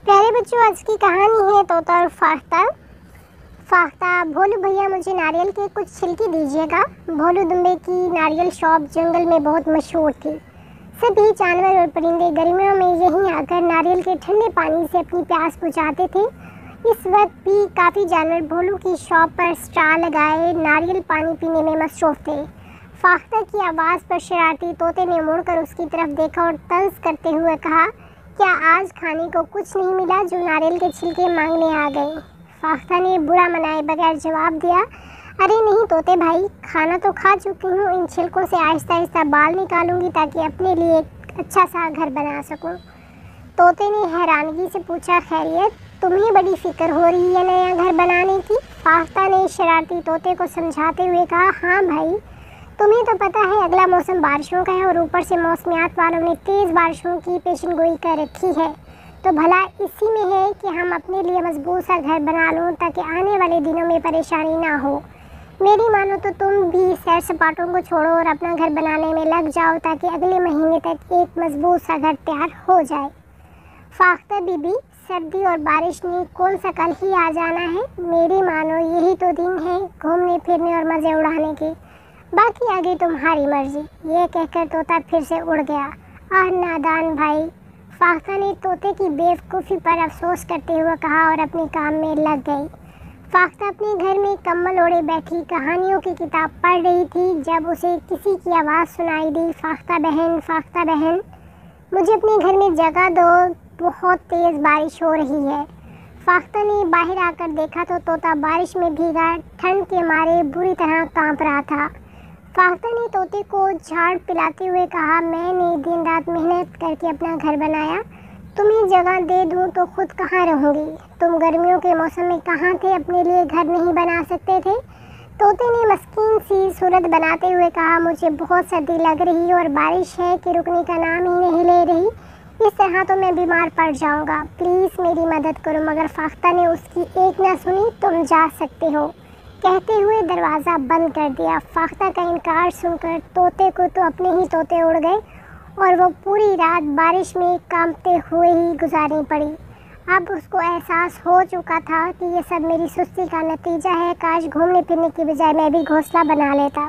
प्यारे बच्चों, आज की कहानी है तोता और फाख्ता। फाख्ता, भोलू भैया मुझे नारियल के कुछ छिलके दीजिएगा। भोलू दुम्बे की नारियल शॉप जंगल में बहुत मशहूर थी। सभी जानवर और परिंदे गर्मियों में यहीं आकर नारियल के ठंडे पानी से अपनी प्यास बुझाते थे। इस वक्त भी काफ़ी जानवर भोलू की शॉप पर स्टॉल लगाए नारियल पानी पीने में मसरूफ़ थे। फाख्ता की आवाज़ पर शरारती तोते ने मुड़कर उसकी तरफ देखा और तंज करते हुए कहा, क्या आज खाने को कुछ नहीं मिला जो नारियल के छिलके मांगने आ गए? फाख्ता ने बुरा मनाए बगैर जवाब दिया, अरे नहीं तोते भाई, खाना तो खा चुकी हूँ। इन छिलकों से आहिस्ता आहिस्ता बाल निकालूंगी ताकि अपने लिए एक अच्छा सा घर बना सकूँ। तोते ने हैरानगी से पूछा, खैरियत, तुम्हें बड़ी फिक्र हो रही है नया घर बनाने की? फाख्ता ने शरारती तोते को समझाते हुए कहा, हाँ भाई, तुम्हें तो पता है अगला मौसम बारिशों का है और ऊपर से मौसमियात वालों ने तेज़ बारिशों की पेशेनगोई कर रखी है, तो भला इसी में है कि हम अपने लिए मजबूत सा घर बना लूँ ताकि आने वाले दिनों में परेशानी ना हो। मेरी मानो तो तुम भी सैर सपाटों को छोड़ो और अपना घर बनाने में लग जाओ ताकि अगले महीने तक एक मजबूत सा घर तैयार हो जाए। फाख्ता बीबी, सर्दी और बारिश ने कौन सा कल ही आ जाना है? मेरी मानो यही तो दिन है घूमने फिरने और मज़े उड़ाने के, बाकी आगे तुम्हारी मर्जी। ये कहकर तोता फिर से उड़ गया। आह नादान भाई, फाख्ता ने तोते की बेवकूफ़ी पर अफसोस करते हुए कहा और अपने काम में लग गई। फाख्ता अपने घर में कम्बल ओढ़े बैठी कहानियों की किताब पढ़ रही थी जब उसे किसी की आवाज़ सुनाई दी, फाख्ता बहन, मुझे अपने घर में जगह दो, बहुत तेज़ बारिश हो रही है। फाख्ता ने बाहर आकर देखा तो तोता बारिश में भीगा ठंड के मारे बुरी तरह कांप रहा था। फाख्ता ने तोते को झाड़ पिलाते हुए कहा, मैंने दिन रात मेहनत करके अपना घर बनाया, तुम्हें जगह दे दूं तो खुद कहाँ रहूँगी? तुम गर्मियों के मौसम में कहाँ थे, अपने लिए घर नहीं बना सकते थे? तोते ने मस्कीन सी सूरत बनाते हुए कहा, मुझे बहुत सर्दी लग रही और बारिश है कि रुकने का नाम ही नहीं ले रही, इस तरह तो मैं बीमार पड़ जाऊँगा, प्लीज़ मेरी मदद करो। मगर फाख्ता ने उसकी एक ना सुनी। तुम जा सकते हो, कहते हुए दरवाज़ा बंद कर दिया। फाख्ता का इनकार सुनकर तोते को तो अपने ही तोते उड़ गए और वो पूरी रात बारिश में कांपते हुए ही गुजारनी पड़ी। अब उसको एहसास हो चुका था कि ये सब मेरी सुस्ती का नतीजा है, काश घूमने फिरने की बजाय मैं भी घोंसला बना लेता।